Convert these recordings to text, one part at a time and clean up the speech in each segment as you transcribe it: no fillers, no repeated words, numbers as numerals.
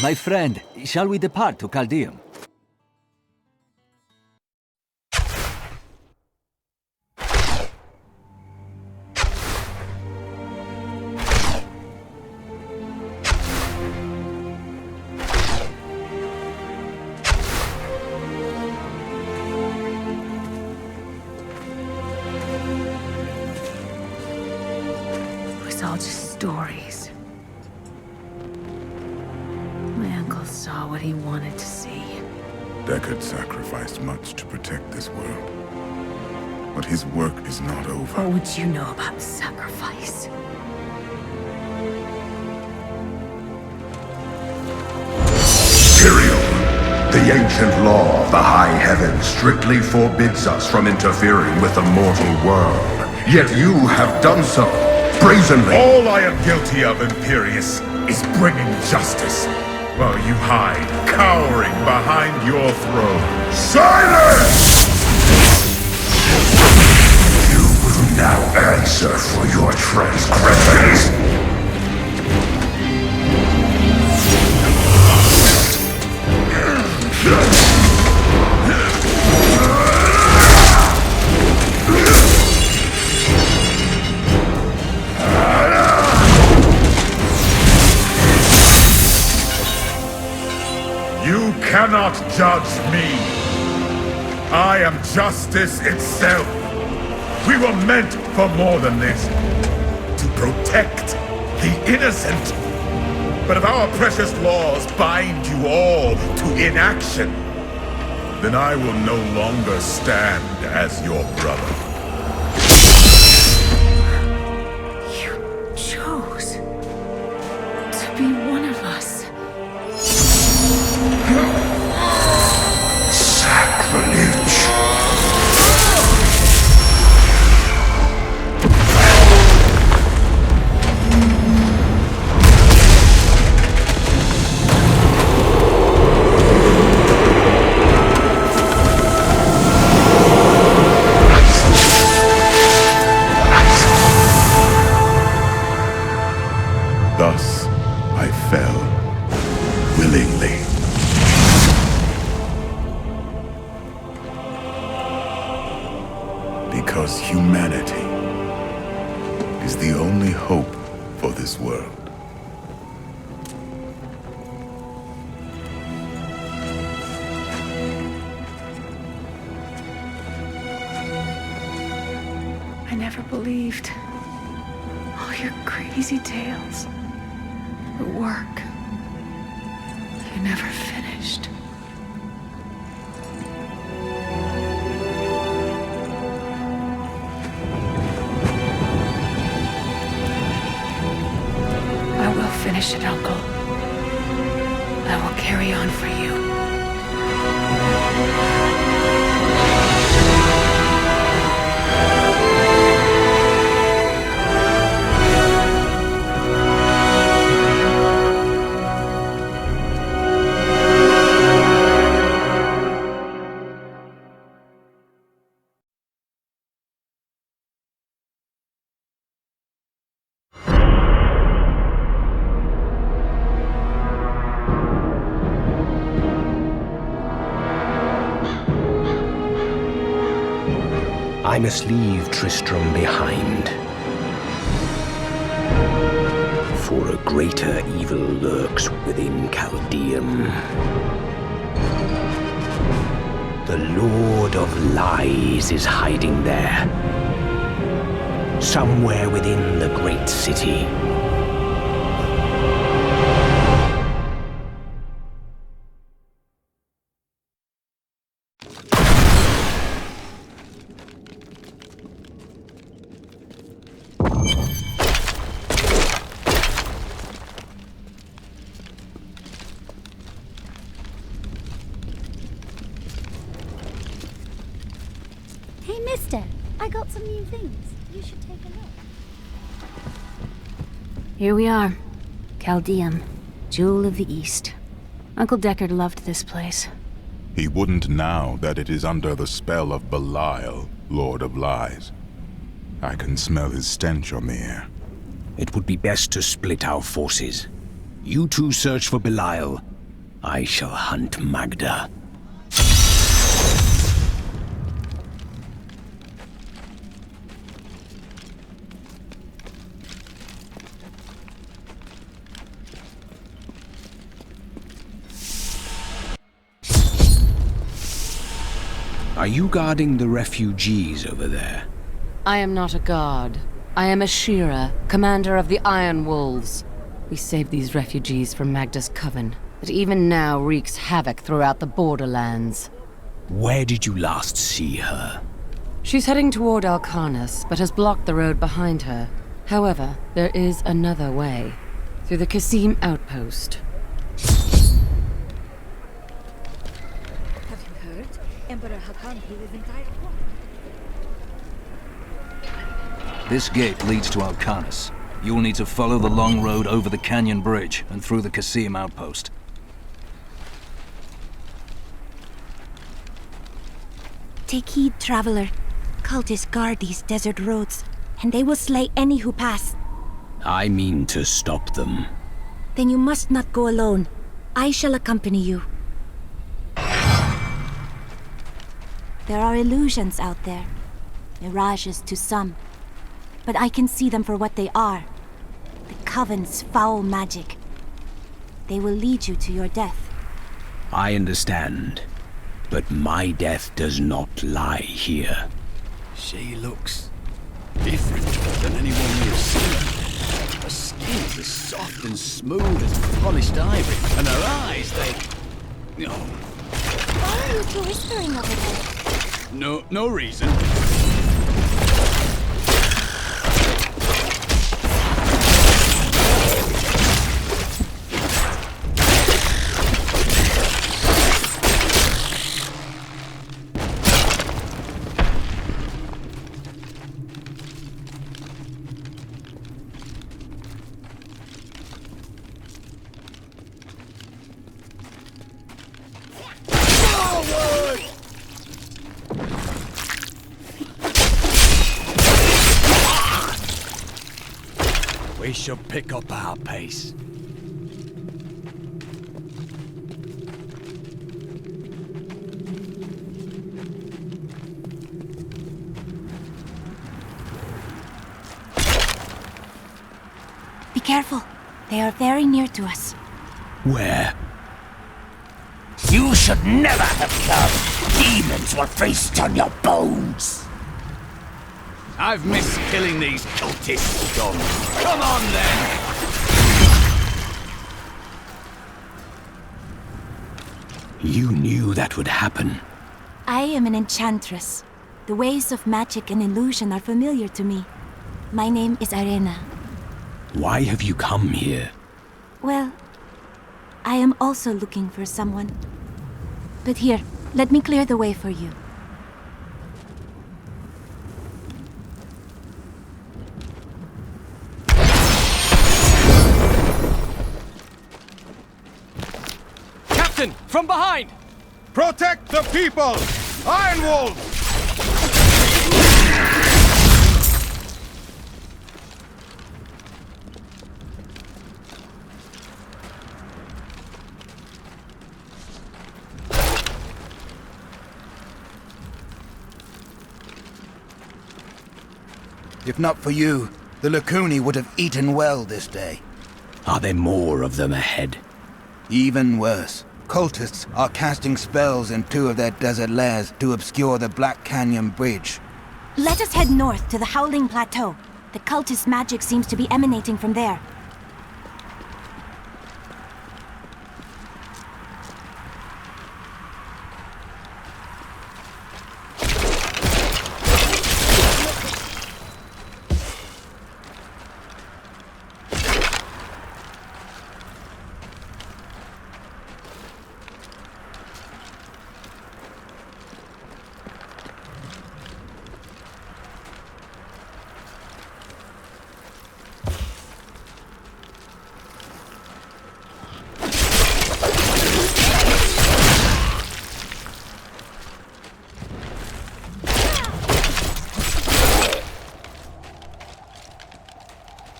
My friend, shall we depart to Chaldeum? It was all just stories. My uncle saw what he wanted to see. Deckard sacrificed much to protect this world. But his work is not over. What would you know about sacrifice? Tyrael, the ancient law of the high heavens strictly forbids us from interfering with the mortal world. Yet you have done so, brazenly. All I am guilty of, Imperius, is bringing justice, while you hide, cowering behind your throne. Silence! You will now answer for your transgressions. You cannot judge me. I am justice itself. We were meant for more than this. To protect the innocent. But if our precious laws bind you all to inaction, then I will no longer stand as your brother. You chose to be one of us. Sacrilege. Thus, I fell, willingly. Because humanity is the only hope for this world. I never believed all your crazy tales. The work. You never finished. I will finish it, Uncle. I will carry on for you. I must leave Tristram behind. For a greater evil lurks within Chaldeum. The Lord of Lies is hiding there. Somewhere within the great city. Hey, mister, I got some new things. You should take a look. Here we are. Chaldeum, Jewel of the East. Uncle Deckard loved this place. He wouldn't now that it is under the spell of Belial, Lord of Lies. I can smell his stench on the air. It would be best to split our forces. You two search for Belial. I shall hunt Magda. Are you guarding the refugees over there? I am not a guard. I am a Shira, commander of the Iron Wolves. We saved these refugees from Magda's coven, that even now wreaks havoc throughout the borderlands. Where did you last see her? She's heading toward Alcarnus, but has blocked the road behind her. However, there is another way. Through the Kasim outpost. Have you heard? Emperor Hakan, he was entire war. This gate leads to Alcarnus. You'll need to follow the long road over the canyon bridge and through the Kasim outpost. Take heed, traveler. Cultists guard these desert roads, and they will slay any who pass. I mean to stop them. Then you must not go alone. I shall accompany you. There are illusions out there. Mirages to some. But I can see them for what they are. The Coven's foul magic. They will lead you to your death. I understand. But my death does not lie here. She looks different than anyone we've seen. Her skin is as soft and smooth as polished ivory, and her eyes, they... Oh, Why are you two whispering over there? no reason. We should pick up our pace. Be careful. They are very near to us. Where? You should never have come. Demons will feast on your bones. I've missed killing these cultist scums. Come on, then! You knew that would happen. I am an enchantress. The ways of magic and illusion are familiar to me. My name is Arena. Why have you come here? Well, I am also looking for someone. But here, let me clear the way for you. Captain, from behind! Protect the people! Iron Wolves! If not for you, the Lacuni would have eaten well this day. Are there more of them ahead? Even worse. Cultists are casting spells in 2 of their desert lairs to obscure the Black Canyon Bridge. Let us head north to the Howling Plateau. The cultist magic seems to be emanating from there.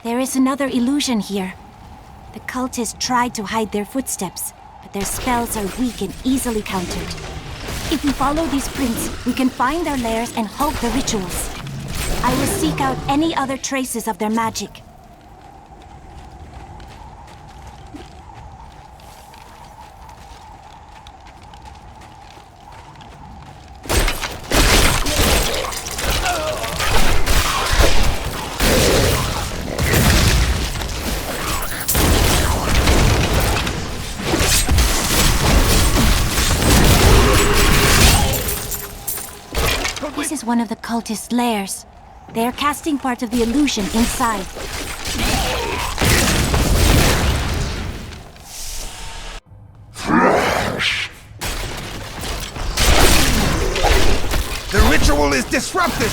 There is another illusion here. The cultists tried to hide their footsteps, but Their spells are weak and easily countered. If we follow these prints, we can find their lairs and halt the rituals. I will seek out any other traces of their magic. This is one of the cultists' lairs. They are casting part of the illusion inside. Flash! The ritual is disrupted!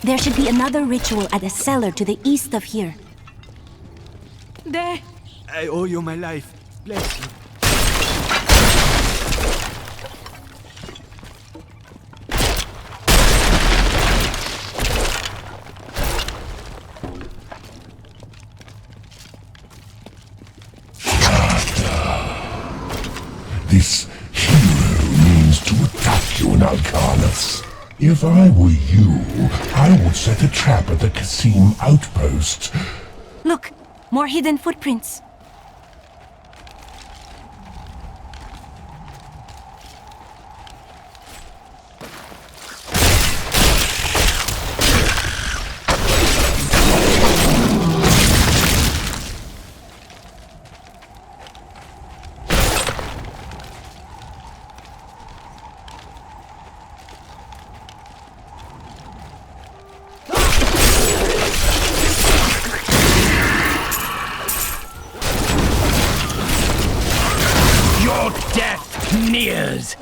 There should be another ritual at a cellar to the east of here. There! I owe you my life. Bless you. This hero means to attack you in Alcanus. If I were you, I would set a trap at the Kasim outpost. Look! More hidden footprints. Nears.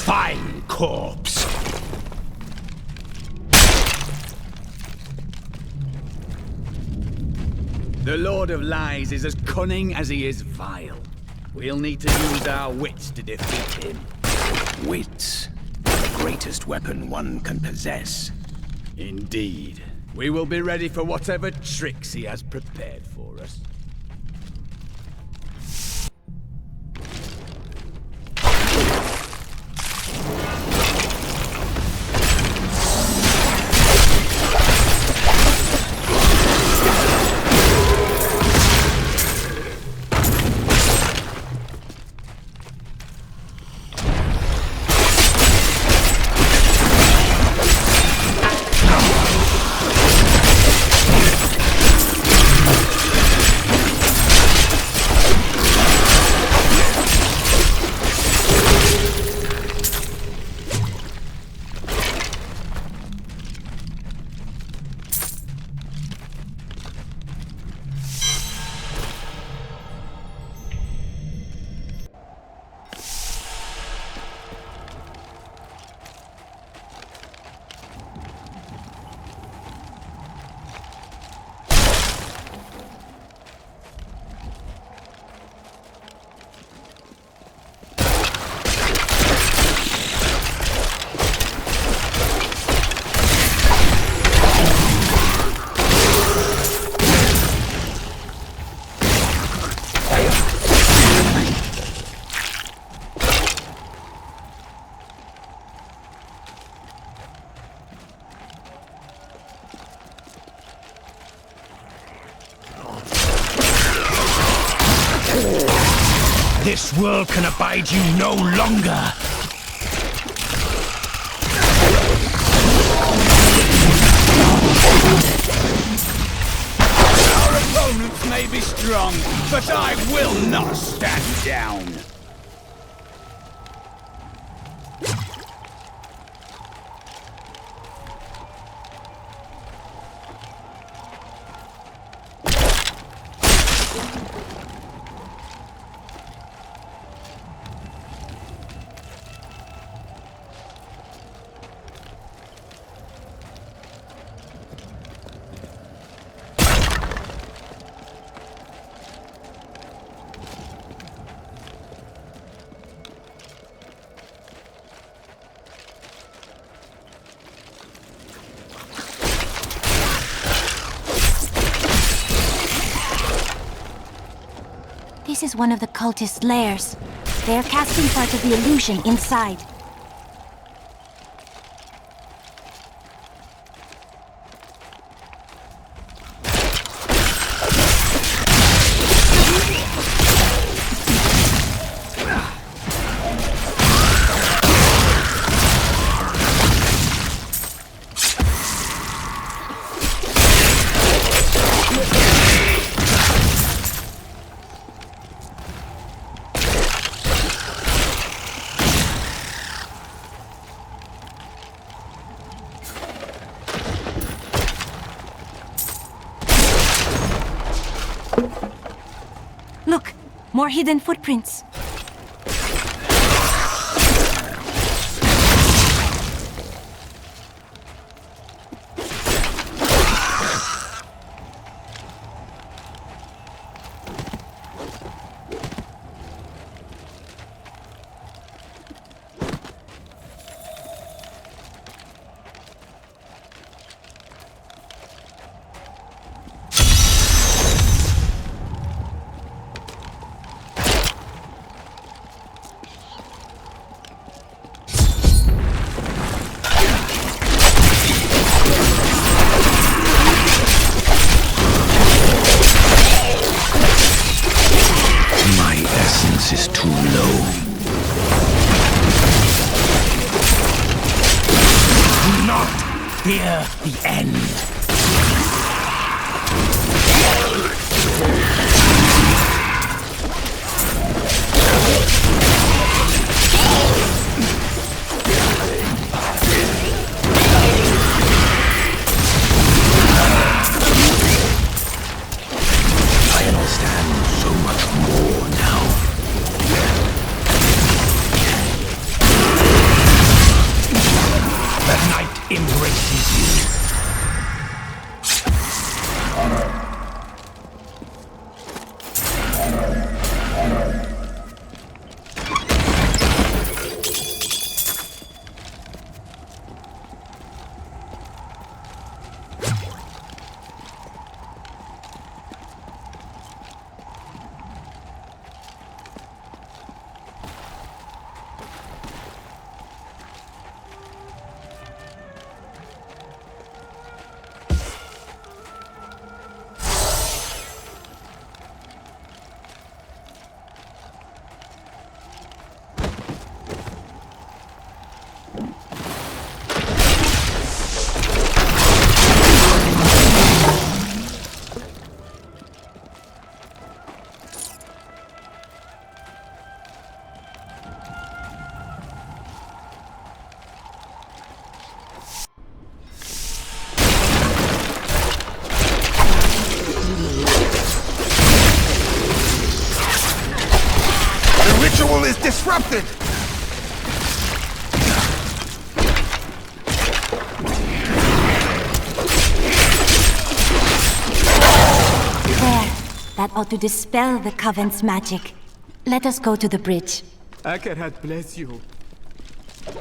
fine corpse. The Lord of Lies is as cunning as he is vile. We'll need to use our wits to defeat him. Wits. The greatest weapon one can possess. Indeed. We will be ready for whatever tricks he has prepared for us. This world can abide you no longer! Our opponents may be strong, but I will not stand down! This is one of the cultist lairs. They are casting part of the illusion inside. Look! More hidden footprints! Is too low. Do not fear the end. I understand so much more now. is disrupted! There. That ought to dispel the Coven's magic. Let us go to the bridge. Akarat bless you.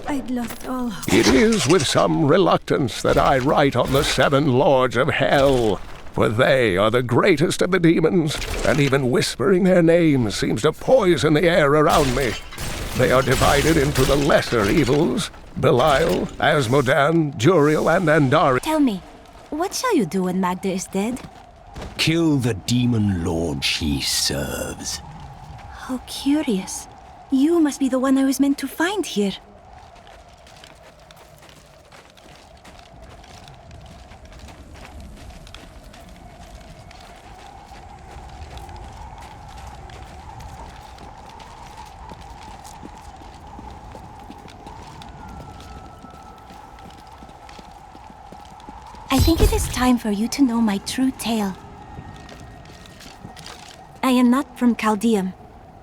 I'd lost all hope. It is with some reluctance that I write on the 7 lords of hell, for they are the greatest of the demons, and even whispering their names seems to poison the air around me. They are divided into the lesser evils, Belial, Asmodan, Juriel, and Andari. Tell me, what shall you do when Magda is dead? Kill the demon lord she serves. How curious. You must be the one I was meant to find here. I think it is time for you to know my true tale. I am not from Chaldeum.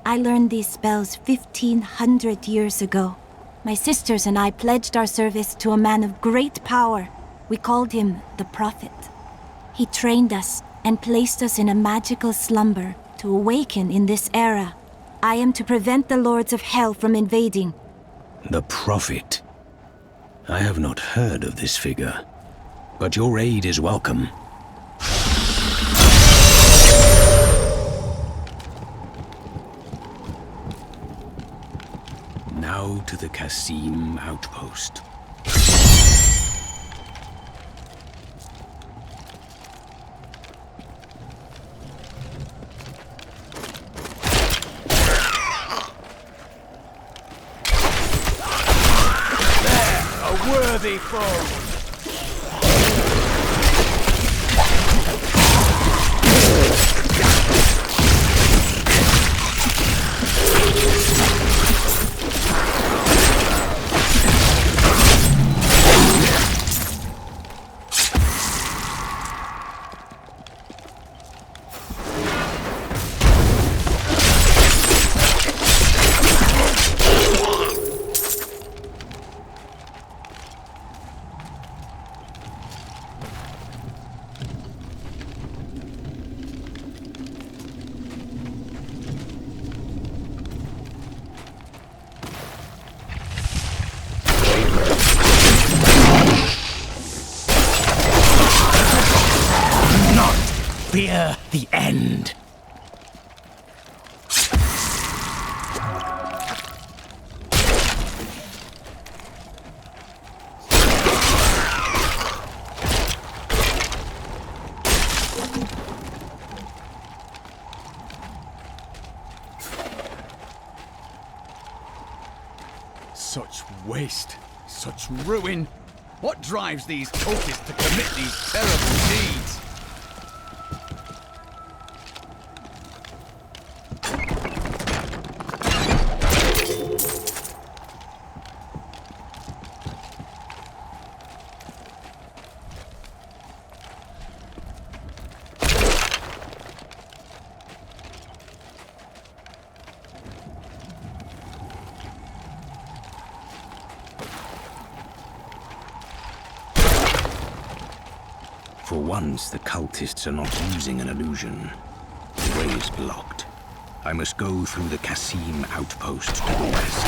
I learned these spells 1,500 years ago. My sisters and I pledged our service to a man of great power. We called him the Prophet. He trained us and placed us in a magical slumber to awaken in this era. I am to prevent the Lords of Hell from invading. The Prophet. I have not heard of this figure, but your aid is welcome. Now to the Qasim outpost. A worthy foe! Fear the end. Such waste, such ruin. What drives these cultists to commit these terrible deeds? For once, the cultists are not using an illusion. The way is blocked. I must go through the Qasim outpost to the west.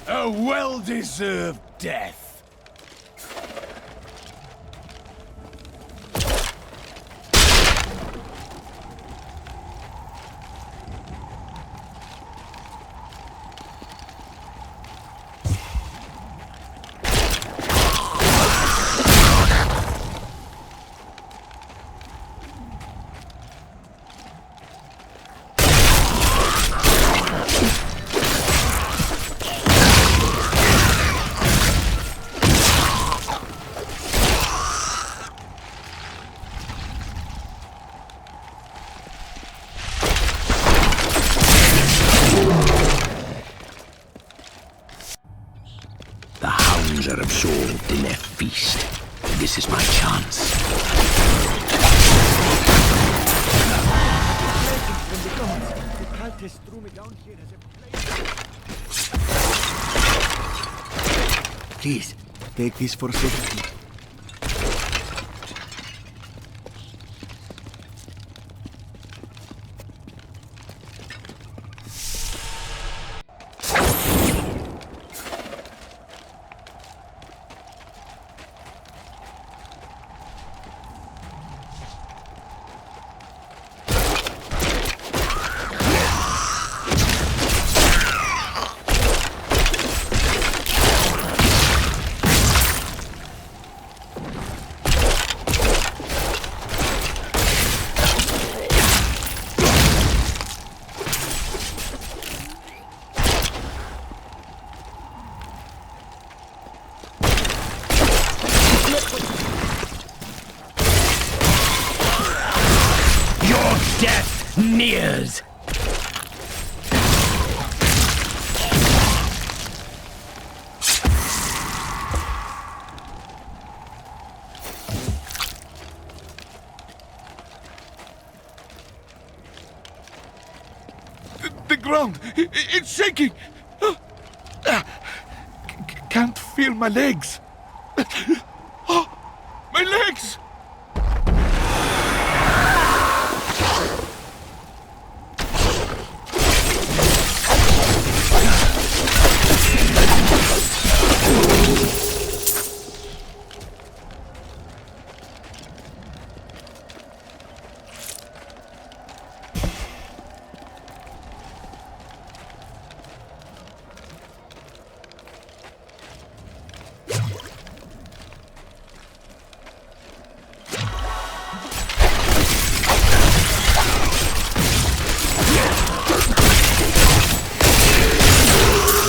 A well-deserved death. chance. Please, take this for safety. Death nears! The ground, it's shaking! Can't feel my legs! Oh, my legs!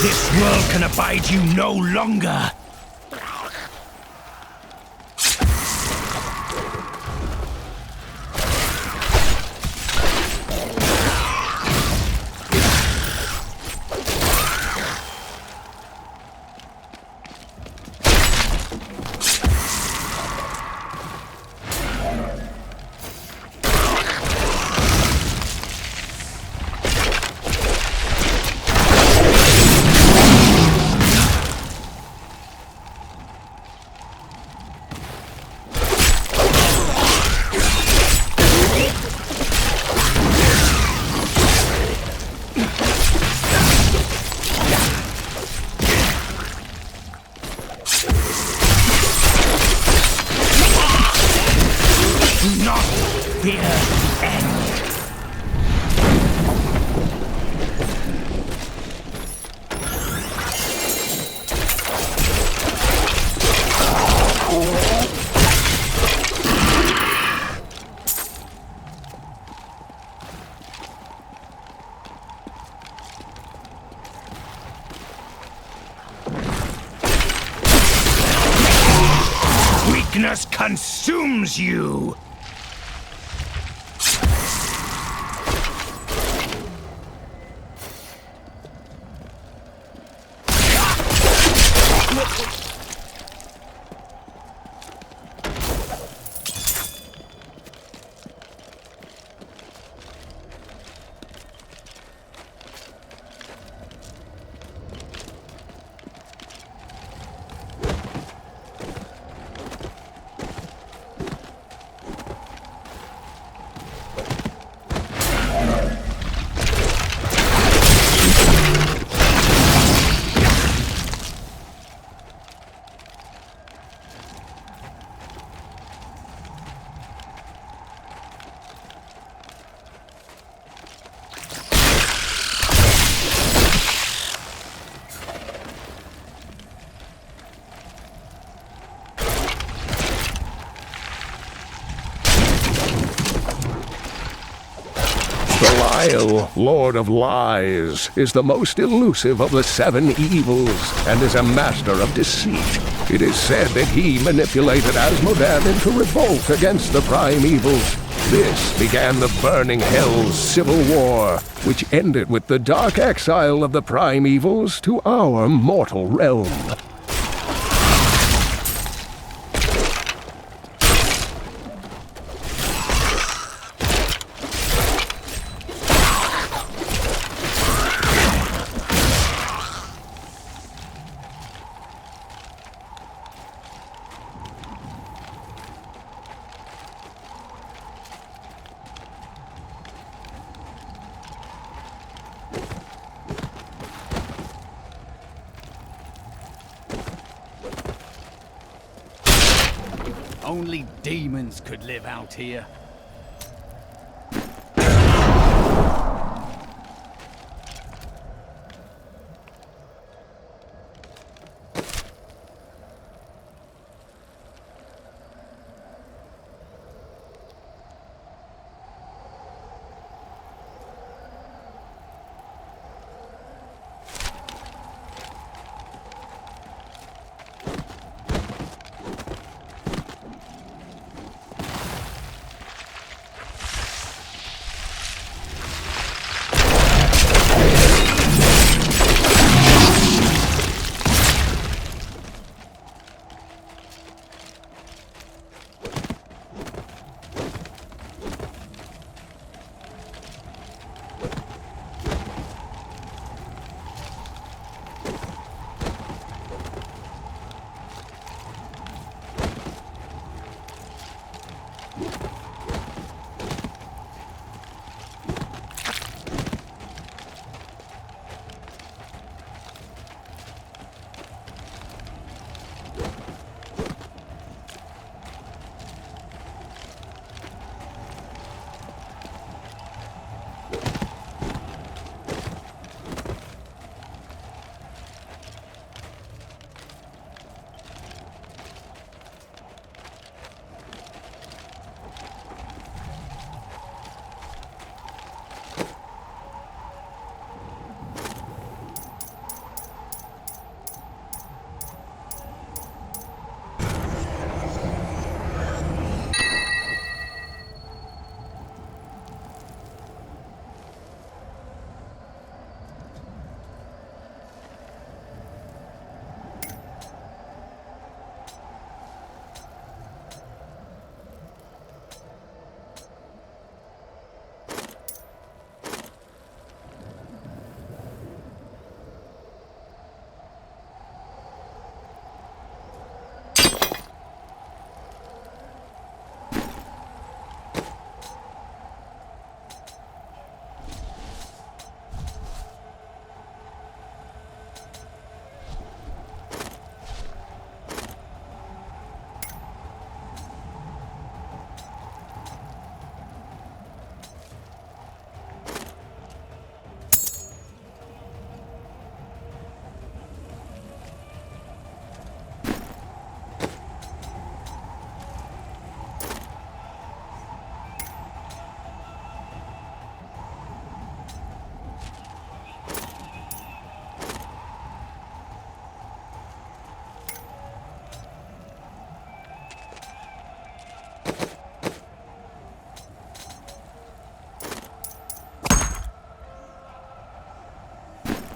This world can abide you no longer! Not fear the end. Weakness consumes you! Belial, Lord of Lies, is the most elusive of the seven evils and is a master of deceit. It is said that he manipulated Asmodan into revolt against the prime evils. This began the Burning Hell's civil war, which ended with the dark exile of the prime evils to our mortal realm. Only demons could live out here.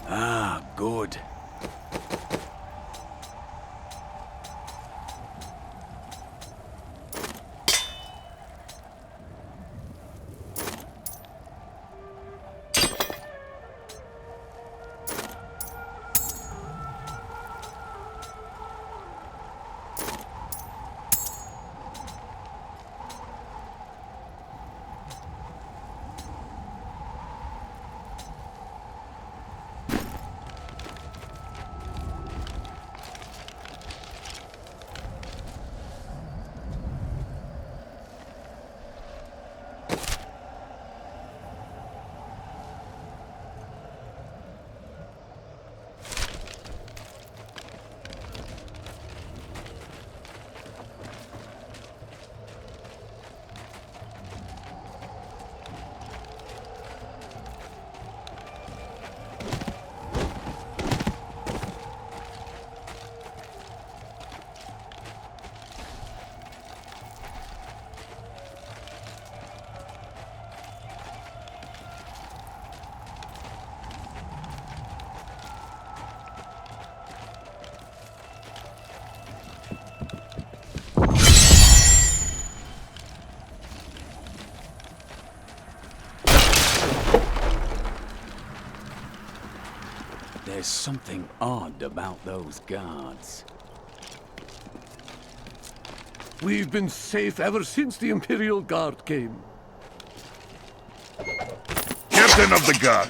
Ah, good. There's something odd about those guards. We've been safe ever since the Imperial Guard came. Captain of the Guard,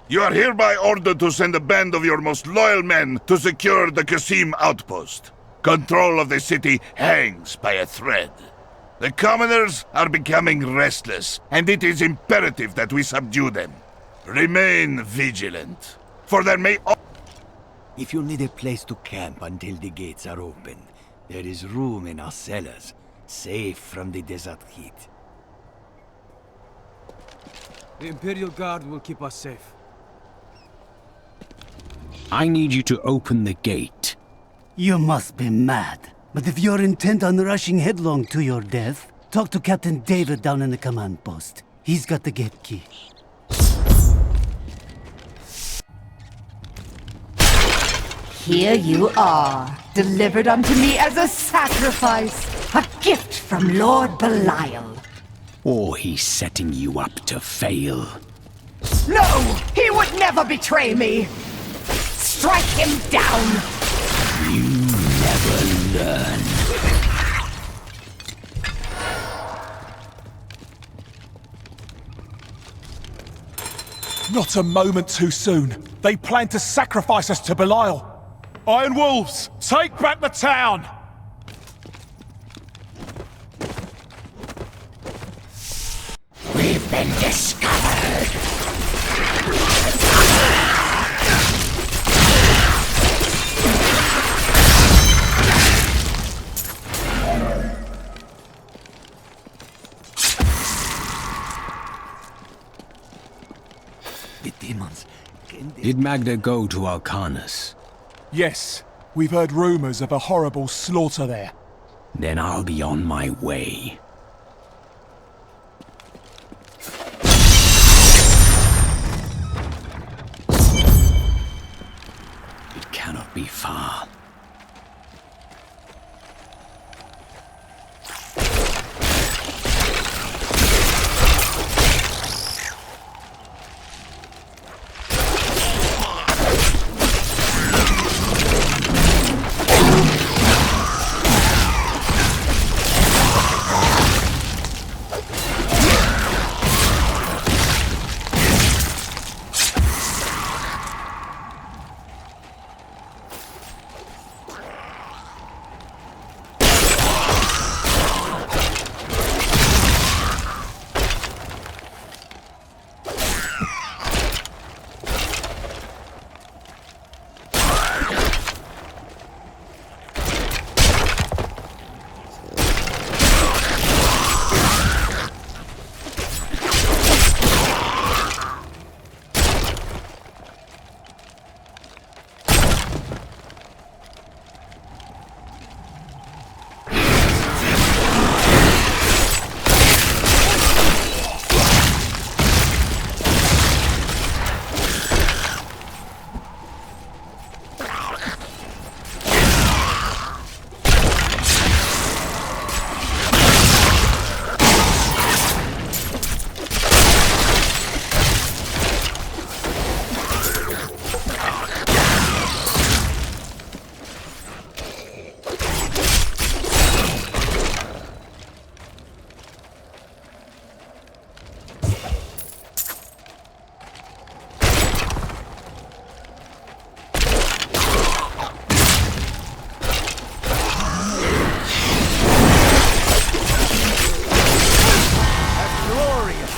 you are hereby ordered to send a band of your most loyal men to secure the Qasim outpost. Control of the city hangs by a thread. The commoners are becoming restless, and it is imperative that we subdue them. Remain vigilant, for there may... If you need a place to camp until the gates are opened, there is room in our cellars, safe from the desert heat. The Imperial Guard will keep us safe. I need you to open the gate. You must be mad. But if you're intent on rushing headlong to your death, talk to Captain David down in the command post. He's got the gate key. Here you are, delivered unto me as a sacrifice, a gift from Lord Belial. Or he's setting you up to fail. No! He would never betray me! Strike him down! You never learn. Not a moment too soon. They plan to sacrifice us to Belial. Iron Wolves, take back the town! We've been discovered! The demons. Did Magda go to Alcanus? Yes, we've heard rumors of a horrible slaughter there. Then I'll be on my way. It cannot be far.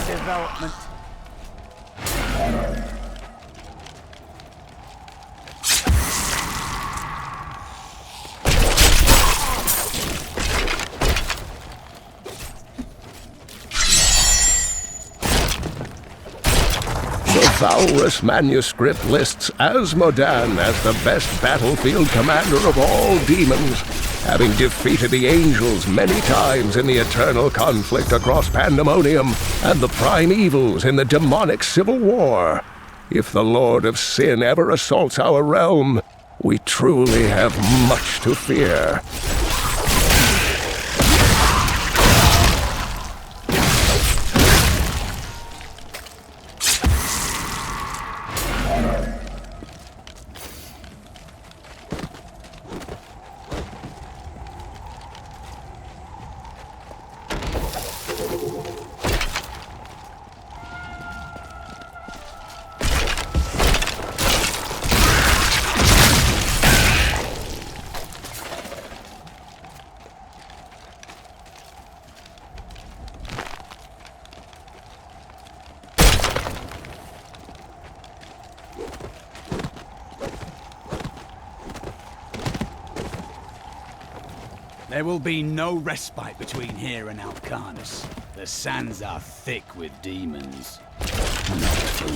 Development. The Valrus manuscript lists Asmodan as the best battlefield commander of all demons, having defeated the angels many times in the eternal conflict across Pandemonium and the prime evils in the demonic civil war. If the Lord of Sin ever assaults our realm, we truly have much to fear. There will be no respite between here and Alcanus. The sands are thick with demons. Not for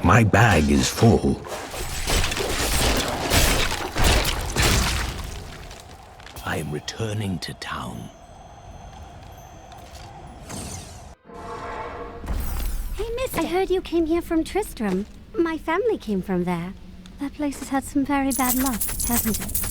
My bag is full. I am returning to town. Hey, mister. I heard you came here from Tristram. My family came from there. That place has had some very bad luck, hasn't it?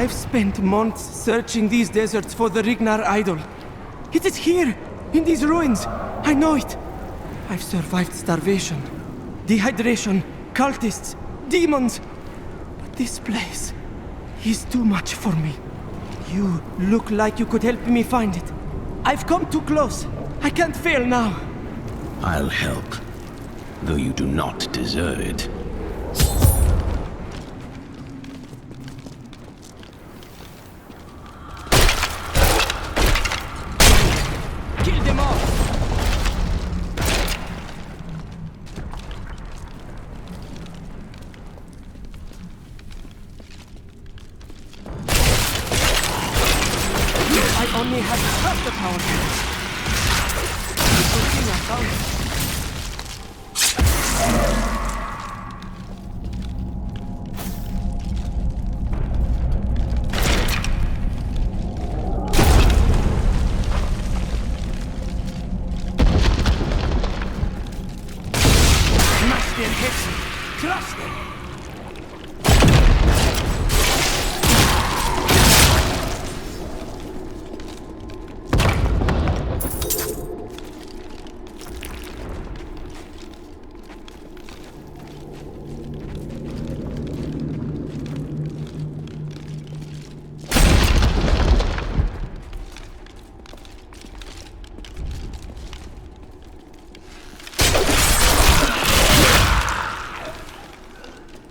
I've spent months searching these deserts for the Rignar idol. It is here, in these ruins. I know it. I've survived starvation, dehydration, cultists, demons. But this place is too much for me. You look like you could help me find it. I've come too close. I can't fail now. I'll help, though you do not deserve it. Kill them all! I only have half the power here. Good thing I found it. Smash their heads! Crush them!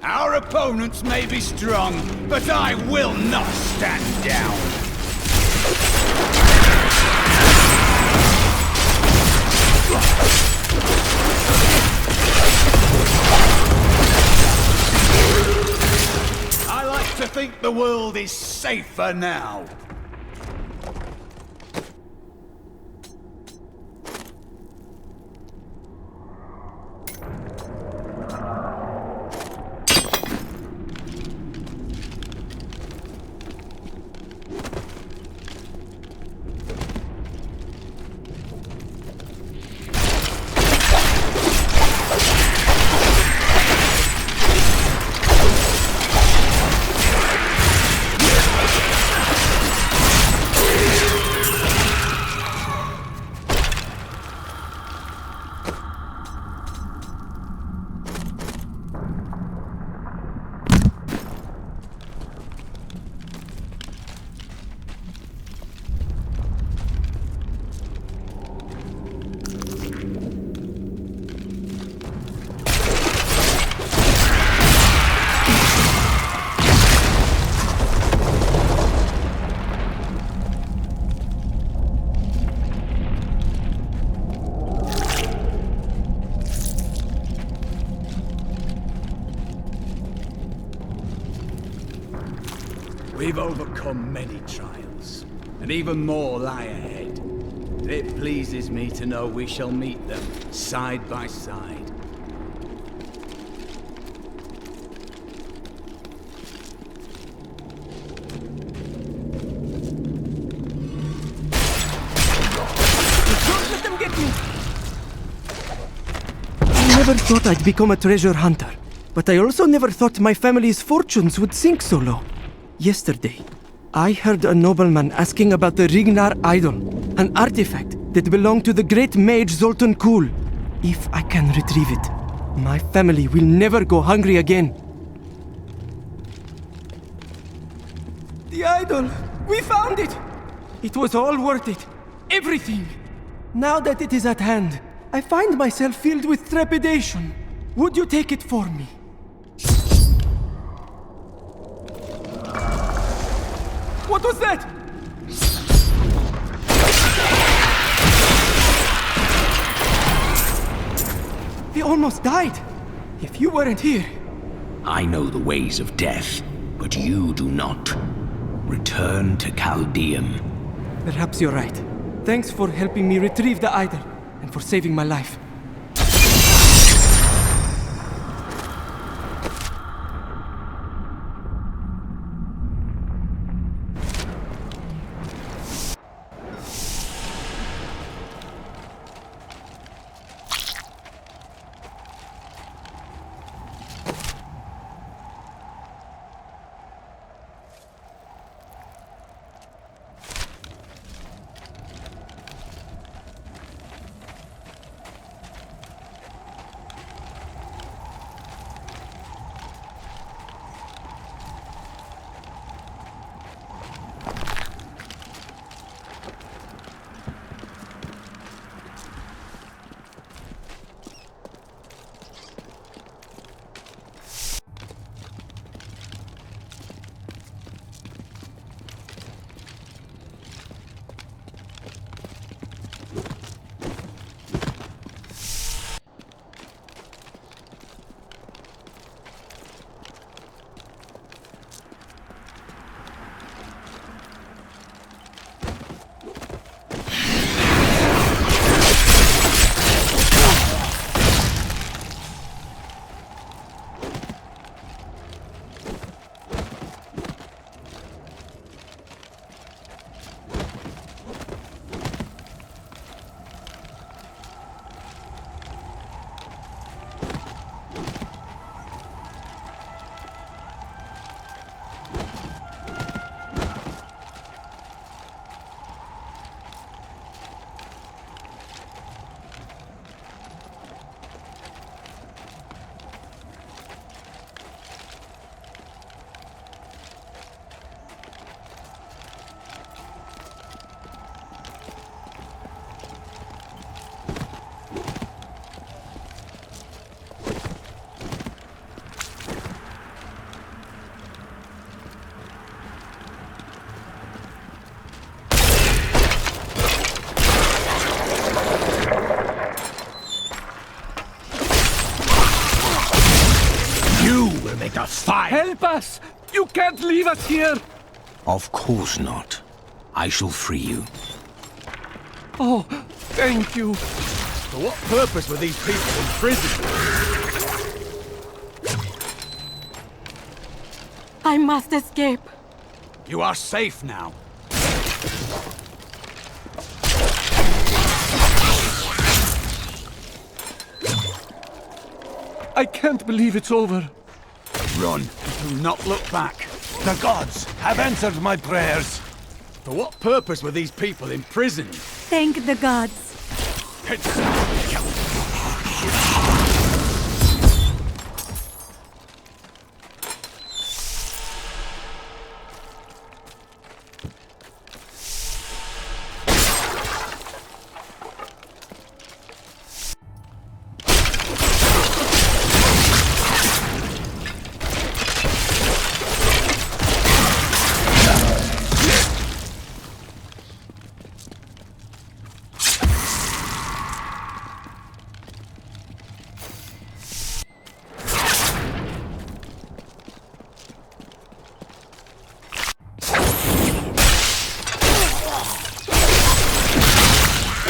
Our opponents may be strong, but I will not stand down. I like to think the world is safer now. We've overcome many trials, and even more lie ahead. It pleases me to know we shall meet them side by side. Don't let them get me! I never thought I'd become a treasure hunter, but I also never thought my family's fortunes would sink so low. Yesterday, I heard a nobleman asking about the Rignar idol, an artifact that belonged to the great mage Zoltan Kuhl. If I can retrieve it, my family will never go hungry again. The idol! We found it! It was all worth it. Everything! Now that it is at hand, I find myself filled with trepidation. Would you take it for me? What was that? They almost died. If you weren't here... I know the ways of death, but you do not. Return to Chaldeum. Perhaps you're right. Thanks for helping me retrieve the idol, and for saving my life. defy! Help us! You can't leave us here! Of course not. I shall free you. Oh, thank you. For what purpose were these people in prison? I must escape. You are safe now. I can't believe it's over. Run. Do not look back. The gods have answered my prayers. For what purpose were these people in prison? Thank the gods.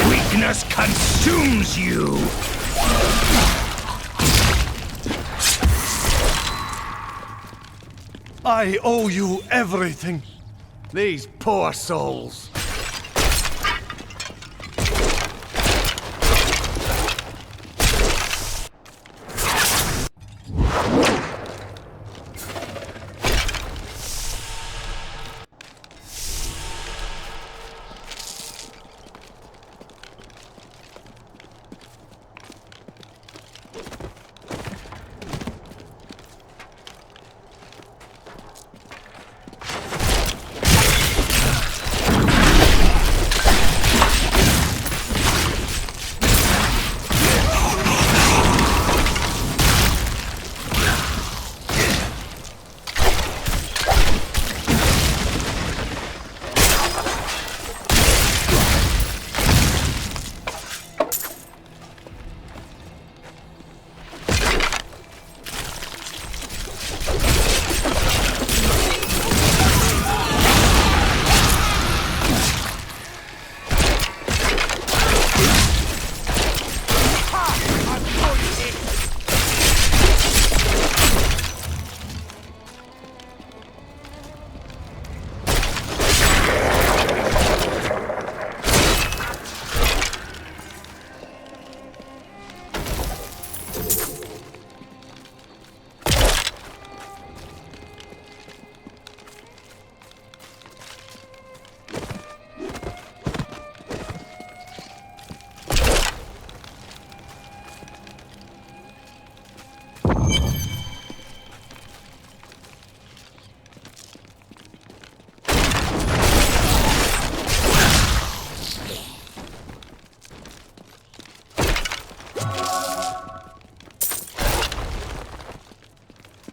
Weakness consumes you! I owe you everything. These poor souls.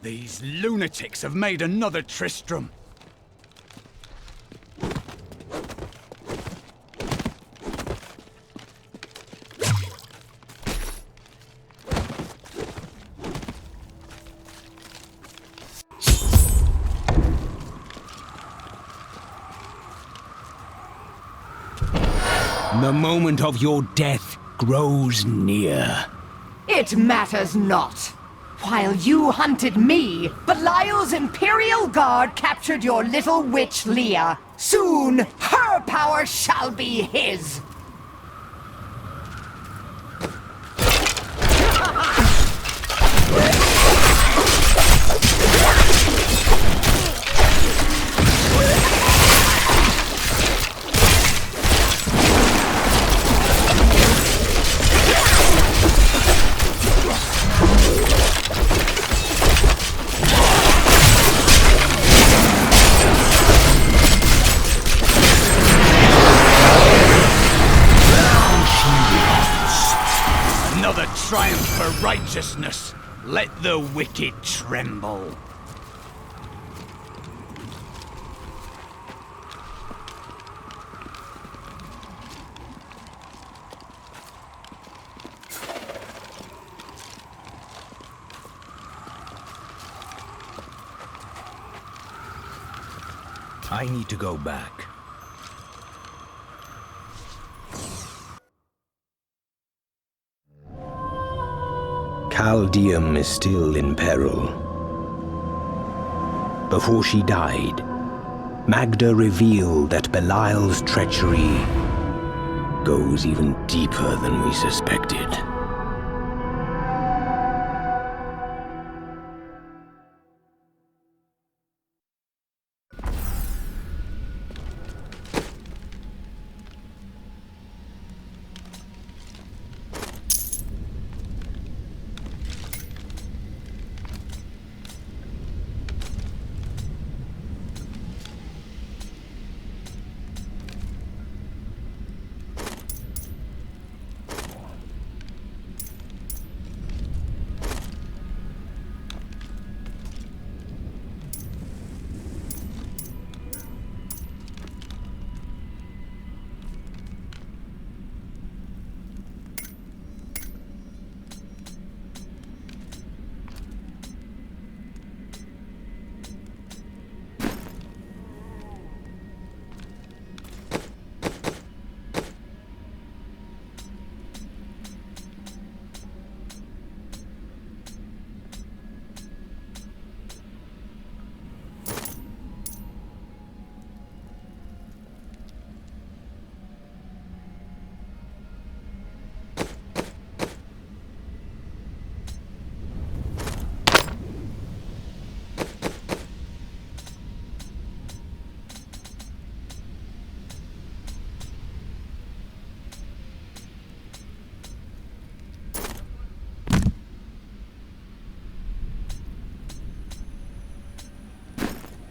These lunatics have made another Tristram. The moment of your death grows near. It matters not. While you hunted me, Belial's Imperial Guard captured your little witch Leah. Soon, her power shall be his. Triumph for righteousness. Let the wicked tremble. I need to go back. Caldeum is still in peril. Before she died, Magda revealed that Belial's treachery goes even deeper than we suspected.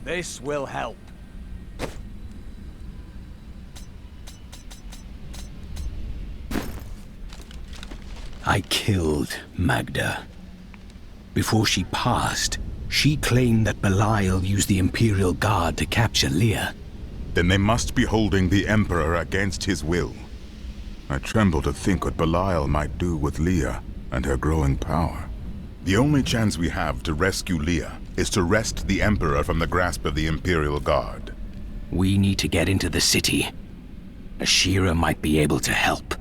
This will help. I killed Magda. Before she passed, she claimed that Belial used the Imperial Guard to capture Leah. Then they must be holding the Emperor against his will. I tremble to think what Belial might do with Leah and her growing power. The only chance we have to rescue Leah is to wrest the Emperor from the grasp of the Imperial Guard. We need to get into the city. Ashira might be able to help.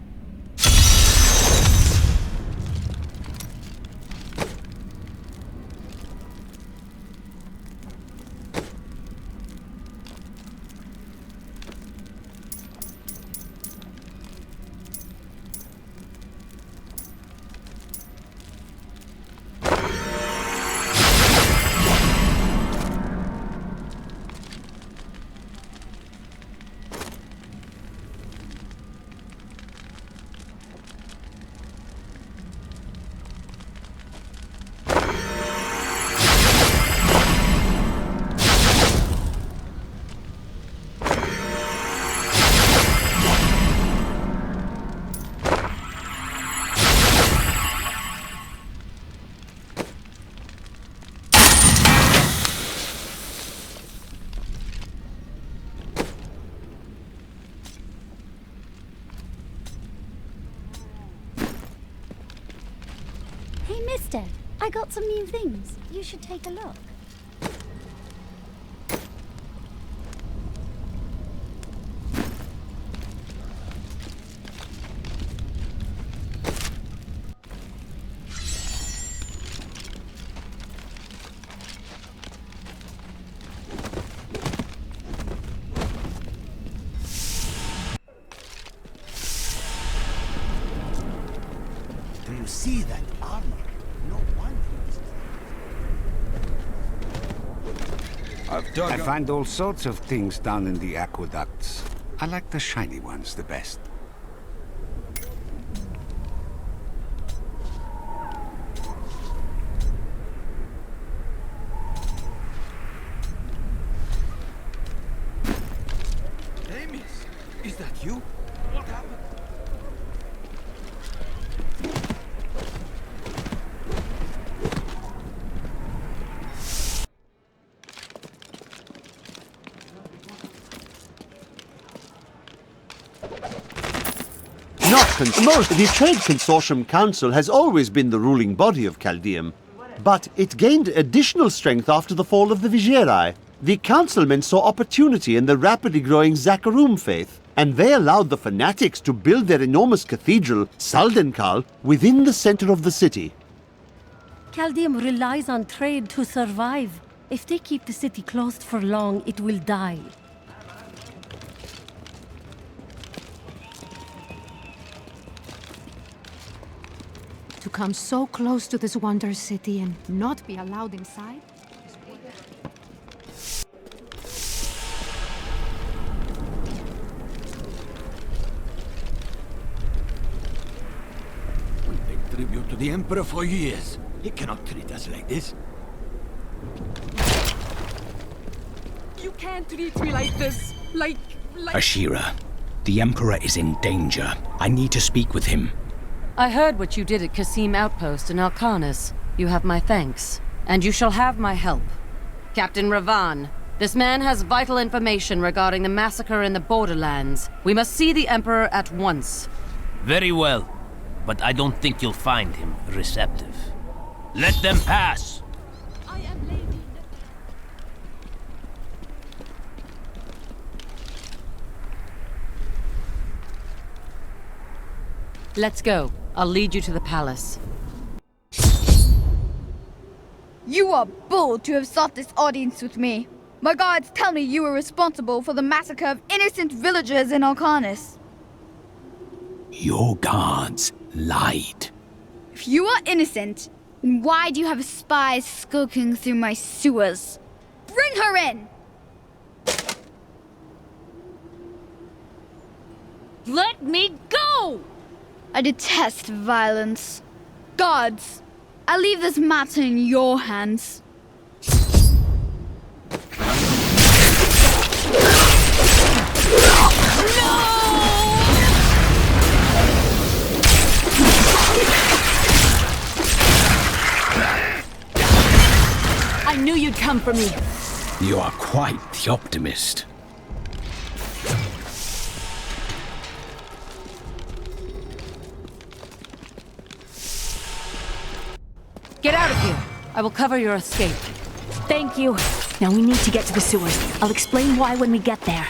Hey, mister, I got some new things. You should take a look. Do you see that armor? No wonder. I find all sorts of things down in the aqueducts. I like the shiny ones the best. Amos, is that you? What happened? The Trade Consortium Council has always been the ruling body of Caldeum, but it gained additional strength after the fall of the Vigieri. The councilmen saw opportunity in the rapidly growing Zakarum faith, and they allowed the fanatics to build their enormous cathedral, Saldenkal, within the center of the city. Chaldeum relies on trade to survive. If they keep the city closed for long, it will die. To come so close to this wonder city and not be allowed inside? We paid tribute to the Emperor for years. He cannot treat us like this. You can't treat me like this. Like... Ashira, the Emperor is in danger. I need to speak with him. I heard what you did at Kasim Outpost in Alcanis. You have my thanks. And you shall have my help. Captain Ravan, this man has vital information regarding the massacre in the borderlands. We must see the Emperor at once. Very well, but I don't think you'll find him receptive. Let them pass! Let's go. I'll lead you to the palace. You are bold to have sought this audience with me. My guards tell me you were responsible for the massacre of innocent villagers in Alcanis. Your guards lied. If you are innocent, then why do you have spies skulking through my sewers? Bring her in! Let me go! I detest violence. Guards, I leave this matter in your hands. I knew you'd come for me. You are quite the optimist. Get out of here. I will cover your escape. Thank you. Now we need to get to the sewers. I'll explain why when we get there.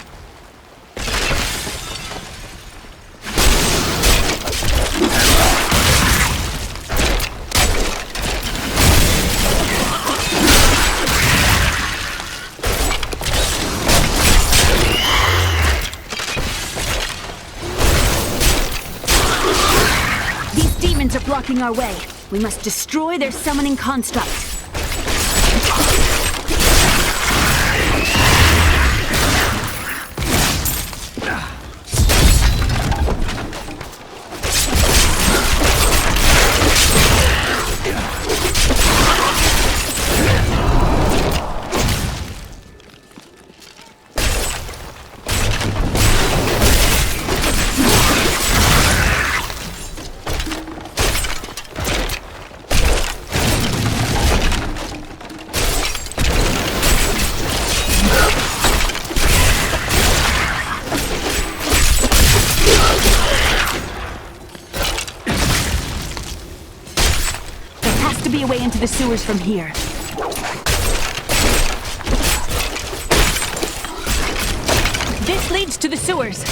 These demons are blocking our way. We must destroy their summoning construct. Be a way into the sewers from here. This leads to the sewers.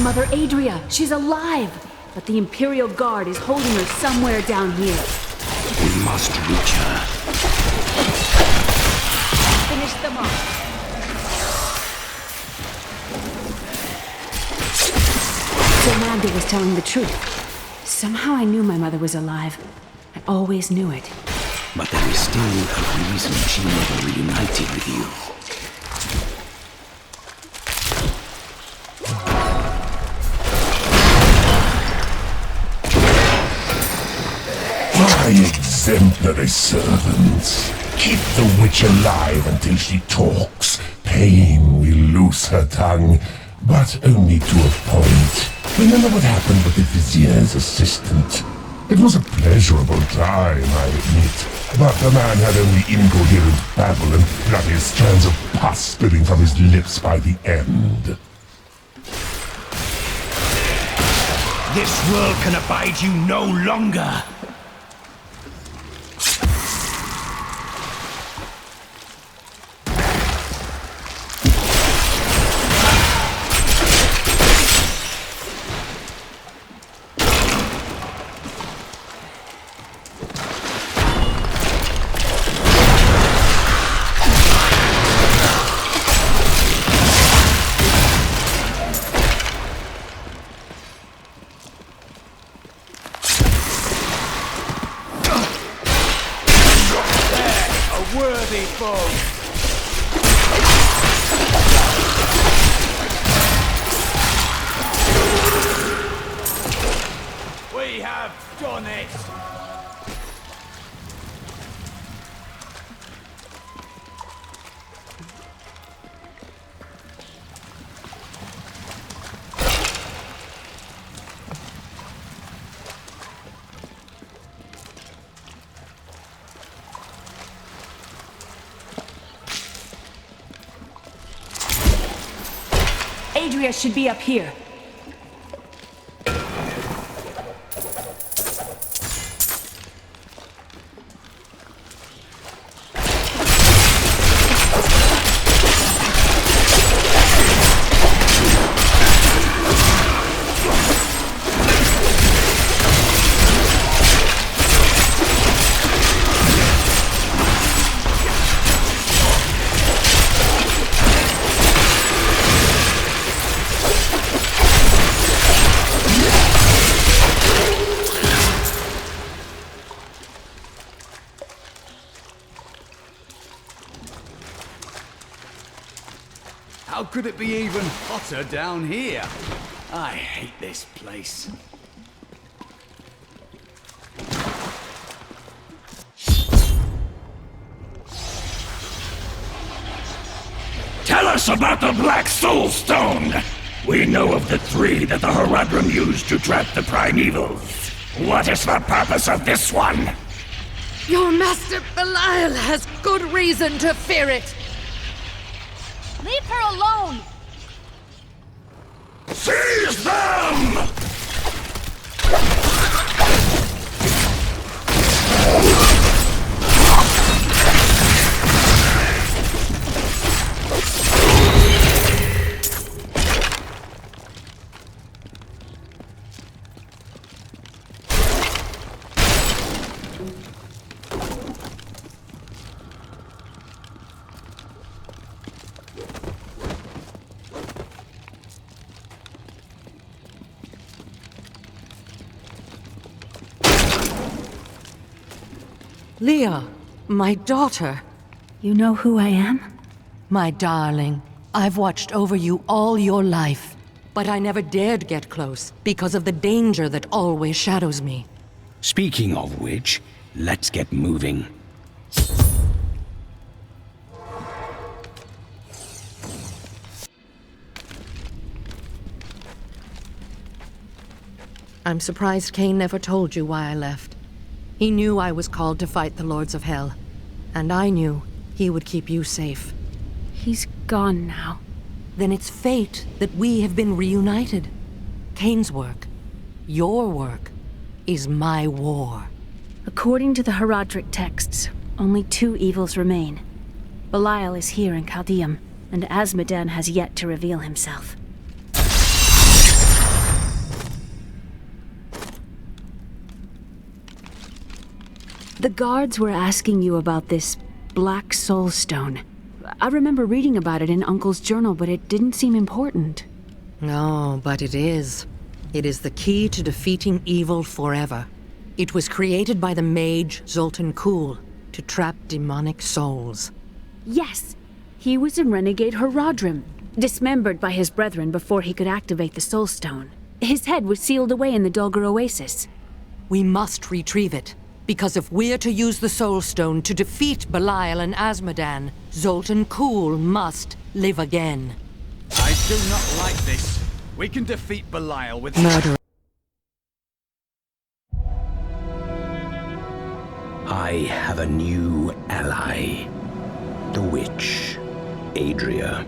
Mother Adria, she's alive! But the Imperial Guard is holding her somewhere down here. We must reach her. Finish them off. Amanda was telling the truth. Somehow I knew my mother was alive. I always knew it. But there is still a reason she never reunited with you. My exemplary servants. Keep the witch alive until she talks. Pain will loose her tongue, but only to a point. Remember what happened with the Vizier's assistant? It was a pleasurable time, I admit, but the man had only incoherent babble and bloody strands of pus spilling from his lips by the end. This world can abide you no longer. We have done it! Adria should be up here. How could it be even hotter down here? I hate this place. Tell us about the Black Soul Stone! We know of the three that the Horadrim used to trap the Primevals. What is the purpose of this one? Your master Belial has good reason to fear it. Leave her alone! Seize them! Leah, my daughter. You know who I am? My darling, I've watched over you all your life, but I never dared get close because of the danger that always shadows me. Speaking of which, let's get moving. I'm surprised Cain never told you why I left. He knew I was called to fight the Lords of Hell, and I knew he would keep you safe. He's gone now. Then it's fate that we have been reunited. Cain's work, your work, is my war. According to the Horadric texts, only two evils remain. Belial is here in Chaldeum, and Azmodan has yet to reveal himself. The guards were asking you about this Black Soul Stone. I remember reading about it in Uncle's journal, but it didn't seem important. No, but it is. It is the key to defeating evil forever. It was created by the mage Zoltan Kuhl to trap demonic souls. Yes! He was a renegade Horadrim, dismembered by his brethren before he could activate the Soul Stone. His head was sealed away in the Dulgar Oasis. We must retrieve it. Because if we're to use the Soul Stone to defeat Belial and Azmodan, Zoltan Kulle must live again. I do not like this. We can defeat Belial with murder. I have a new ally. The witch, Adria.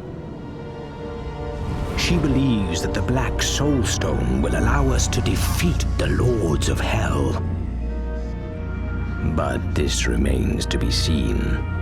She believes that the Black Soul Stone will allow us to defeat the Lords of Hell. But this remains to be seen.